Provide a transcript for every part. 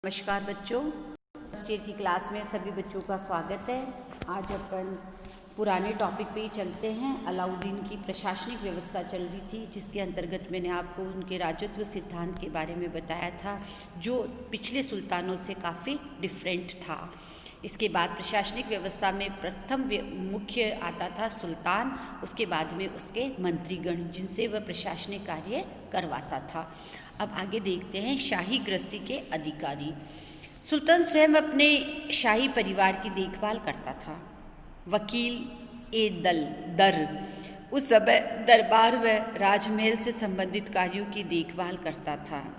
नमस्कार बच्चों, first year की क्लास में सभी बच्चों का स्वागत है। आज अपन पुराने टॉपिक पे ही चलते हैं। अलाउद्दीन की प्रशासनिक व्यवस्था चल रही थी, जिसके अंतर्गत मैंने आपको उनके राजत्व सिद्धांत के बारे में बताया था, जो पिछले सुल्तानों से काफ़ी डिफरेंट था। इसके बाद प्रशासनिक व्यवस्था में प्रथम मुख्य आता था सुल्तान, उसके बाद में उसके मंत्रीगण, जिनसे वह प्रशासनिक कार्य करवाता था। अब आगे देखते हैं शाही गृहस्थी के अधिकारी। सुल्तान स्वयं अपने शाही परिवार की देखभाल करता था। वकील दर उस समय दरबार व राजमहल से संबंधित कार्यों की देखभाल करता था।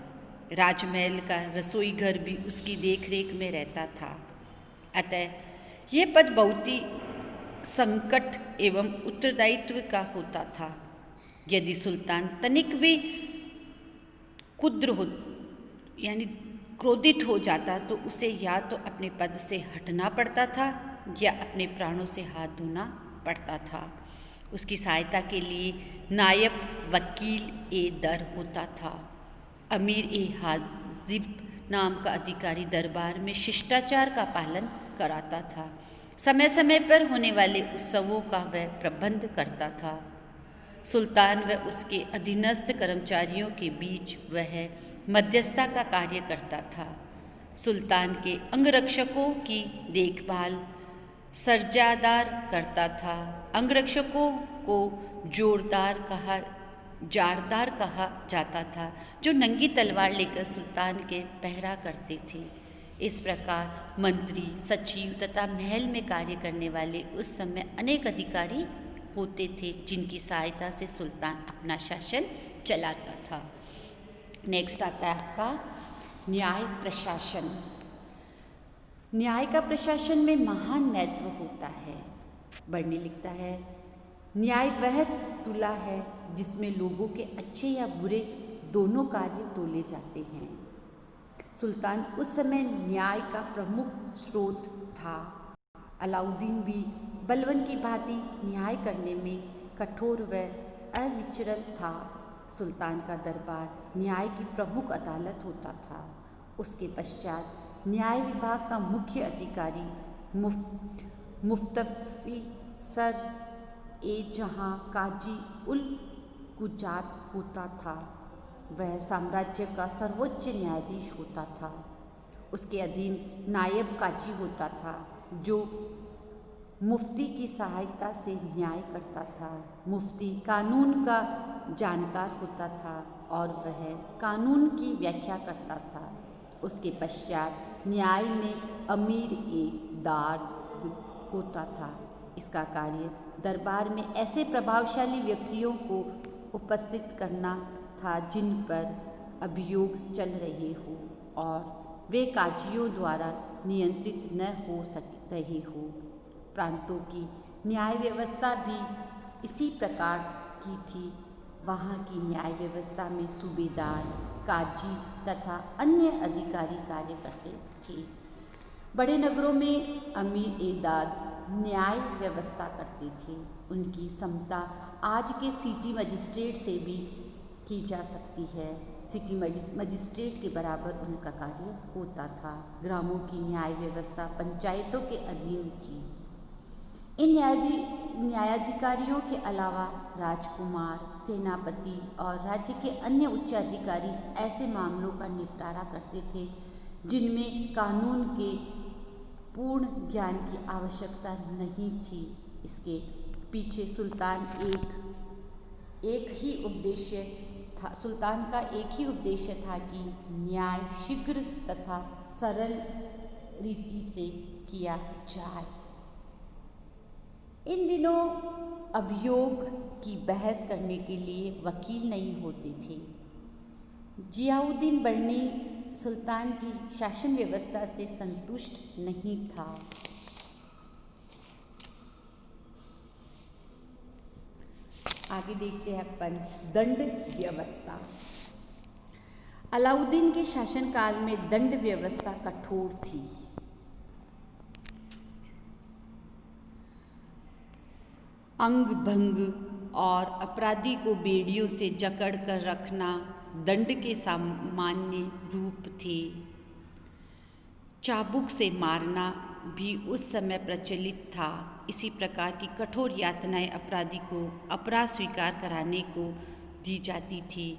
राजमहल का रसोई घर भी उसकी देखरेख में रहता था। अतः यह पद बहुत ही संकट एवं उत्तरदायित्व का होता था। यदि सुल्तान तनिक भी यानी क्रोधित हो जाता तो उसे या तो अपने पद से हटना पड़ता था या अपने प्राणों से हाथ धोना पड़ता था। उसकी सहायता के लिए नायब वकील दर होता था। अमीर हाजिब नाम का अधिकारी दरबार में शिष्टाचार का पालन कराता था। समय समय पर होने वाले उत्सवों का वह प्रबंध करता था। सुल्तान व उसके अधीनस्थ कर्मचारियों के बीच वह मध्यस्थता का कार्य करता था। सुल्तान के अंगरक्षकों की देखभाल सरजादार करता था। अंगरक्षकों को जारदार कहा जाता था, जो नंगी तलवार लेकर सुल्तान के पहरा करते थे। इस प्रकार मंत्री, सचिव तथा महल में कार्य करने वाले उस समय अनेक अधिकारी होते थे, जिनकी सहायता से सुल्तान अपना शासन चलाता था। नेक्स्ट आता है आपका न्याय प्रशासन। न्याय का प्रशासन में महान महत्व होता है। बढ़ने लिखता है, न्याय वह तुला है जिसमें लोगों के अच्छे या बुरे दोनों कार्य तोले जाते हैं। सुल्तान उस समय न्याय का प्रमुख स्रोत था। अलाउद्दीन भी बलवन की भांति न्याय करने में कठोर व अविचल था। सुल्तान का दरबार न्याय की प्रमुख अदालत होता था। उसके पश्चात न्याय विभाग का मुख्य अधिकारी मुफ्ती सर जहां काजी उल कुजात होता था। वह साम्राज्य का सर्वोच्च न्यायाधीश होता था। उसके अधीन नायब काजी होता था, जो मुफ्ती की सहायता से न्याय करता था। मुफ्ती कानून का जानकार होता था और वह कानून की व्याख्या करता था। उसके पश्चात न्याय में अमीर दाद होता था। इसका कार्य दरबार में ऐसे प्रभावशाली व्यक्तियों को उपस्थित करना था जिन पर अभियोग चल रहे हो और वे काजियों द्वारा नियंत्रित न हो रहे हो। प्रांतों की न्याय व्यवस्था भी इसी प्रकार की थी। वहाँ की न्याय व्यवस्था में सूबेदार, काजी तथा अन्य अधिकारी कार्य करते थे। बड़े नगरों में अमीर दाद न्याय व्यवस्था करते थे। उनकी समता आज के सिटी मजिस्ट्रेट से भी की जा सकती है। सिटी मजिस्ट्रेट के बराबर उनका कार्य होता था। ग्रामों की न्याय व्यवस्था पंचायतों के अधीन थी। इन न्यायाधिकारियों के अलावा राजकुमार, सेनापति और राज्य के अन्य उच्च अधिकारी ऐसे मामलों का निपटारा करते थे जिनमें कानून के पूर्ण ज्ञान की आवश्यकता नहीं थी। इसके पीछे सुल्तान का एक ही उद्देश्य था कि न्याय शीघ्र तथा सरल रीति से किया जाए। इन दिनों अभियोग की बहस करने के लिए वकील नहीं होते थे। जियाउद्दीन बरनी सुल्तान की शासन व्यवस्था से संतुष्ट नहीं था। आगे देखते हैं अपन दंड व्यवस्था। अलाउद्दीन के शासनकाल में दंड व्यवस्था कठोर थी। अंग भंग और अपराधी को बेड़ियों से जकड़ कर रखना दंड के सामान्य रूप थे। चाबुक से मारना भी उस समय प्रचलित था। इसी प्रकार की कठोर यातनाएं अपराधी को अपराध स्वीकार कराने को दी जाती थी।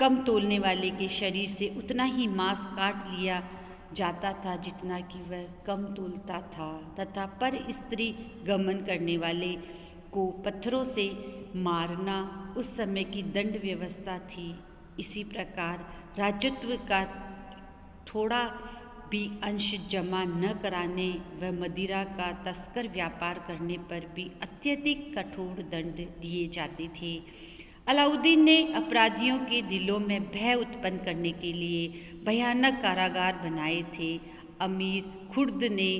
कम तोलने वाले के शरीर से उतना ही मांस काट लिया जाता था जितना कि वह कम तोलता था, तथा पर स्त्री गमन करने वाले को पत्थरों से मारना उस समय की दंड व्यवस्था थी। इसी प्रकार राजत्व का थोड़ा भी अंश जमा न कराने व मदिरा का तस्कर व्यापार करने पर भी अत्यधिक कठोर दंड दिए जाते थे। अलाउद्दीन ने अपराधियों के दिलों में भय उत्पन्न करने के लिए भयानक कारागार बनाए थे। अमीर खुर्द ने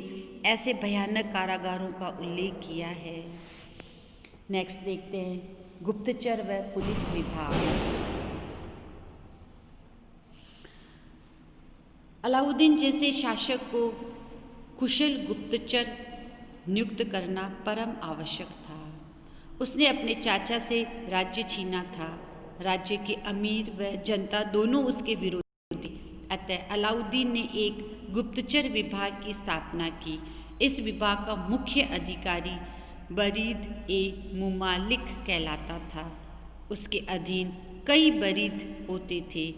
ऐसे भयानक कारागारों का उल्लेख किया है। नेक्स्ट देखते हैं गुप्तचर व पुलिस विभाग। अलाउद्दीन जैसे शासक को कुशल गुप्तचर नियुक्त करना परम आवश्यक था। उसने अपने चाचा से राज्य छीना था। राज्य के अमीर व जनता दोनों उसके विरोधी थे। अतः अलाउद्दीन ने एक गुप्तचर विभाग की स्थापना की। इस विभाग का मुख्य अधिकारी बरीद ए मुमालिक कहलाता था। उसके अधीन कई बरीद होते थे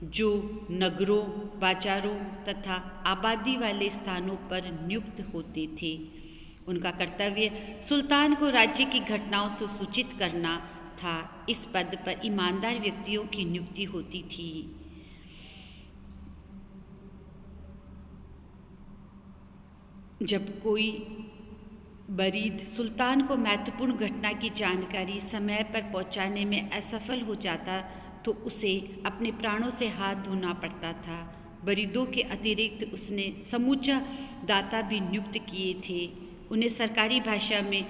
जो नगरों, बाजारों तथा आबादी वाले स्थानों पर नियुक्त होते थे। उनका कर्तव्य सुल्तान को राज्य की घटनाओं से सूचित करना था। इस पद पर ईमानदार व्यक्तियों की नियुक्ति होती थी। जब कोई बरीद सुल्तान को महत्वपूर्ण घटना की जानकारी समय पर पहुंचाने में असफल हो जाता तो उसे अपने प्राणों से हाथ धोना पड़ता था। बरीदों के अतिरिक्त उसने समूचा दाता भी नियुक्त किए थे। उन्हें सरकारी भाषा में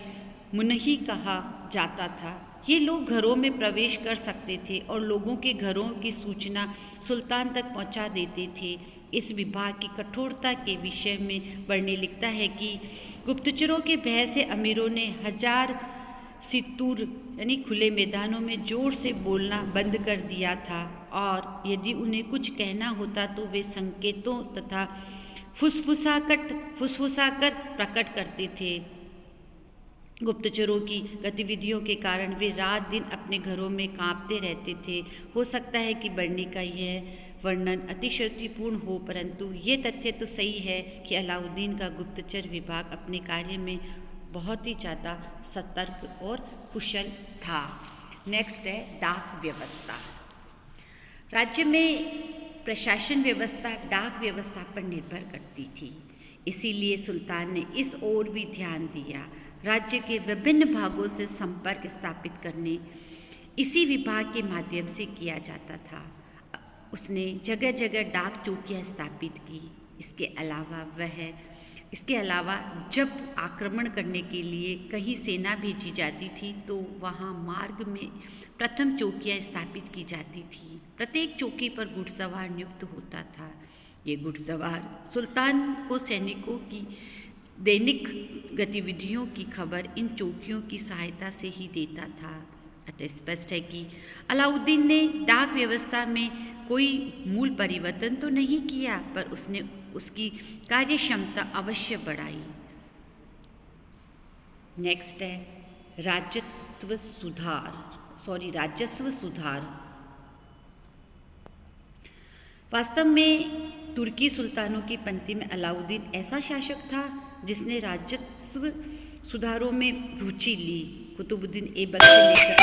मुनही कहा जाता था। ये लोग घरों में प्रवेश कर सकते थे और लोगों के घरों की सूचना सुल्तान तक पहुंचा देते थे। इस विभाग की कठोरता के विषय में वर्णन लिखता है कि गुप्तचरों के भय से अमीरों ने हजार सितूर यानी खुले मैदानों में जोर से बोलना बंद कर दिया था, और यदि उन्हें कुछ कहना होता तो वे संकेतों तथा फुसफुसाकर प्रकट करते थे। गुप्तचरों की गतिविधियों के कारण वे रात दिन अपने घरों में कांपते रहते थे। हो सकता है कि बढ़ने का यह वर्णन अतिशयोक्तिपूर्ण हो, परंतु ये तथ्य तो सही है कि अलाउद्दीन का गुप्तचर विभाग अपने कार्य में बहुत ही ज़्यादा सतर्क और कुशल था। नेक्स्ट है डाक व्यवस्था। राज्य में प्रशासन व्यवस्था डाक व्यवस्था पर निर्भर करती थी, इसीलिए सुल्तान ने इस ओर भी ध्यान दिया। राज्य के विभिन्न भागों से संपर्क स्थापित करने इसी विभाग के माध्यम से किया जाता था। उसने जगह जगह डाक चौकियाँ स्थापित की। इसके अलावा जब आक्रमण करने के लिए कहीं सेना भेजी जाती थी तो वहाँ मार्ग में प्रथम चौकियाँ स्थापित की जाती थी। प्रत्येक चौकी पर घुड़सवार नियुक्त होता था। ये घुड़सवार सुल्तान को सैनिकों की दैनिक गतिविधियों की खबर इन चौकियों की सहायता से ही देता था। अतः स्पष्ट है कि अलाउद्दीन ने डाक व्यवस्था में कोई मूल परिवर्तन तो नहीं किया, पर उसने उसकी कार्य क्षमता अवश्य बढ़ाई। नेक्स्ट है राजस्व सुधार। वास्तव में तुर्की सुल्तानों की पंक्ति में अलाउद्दीन ऐसा शासक था जिसने राजस्व सुधारों में रुचि ली। कुतुबुद्दीन ऐबक से लेकर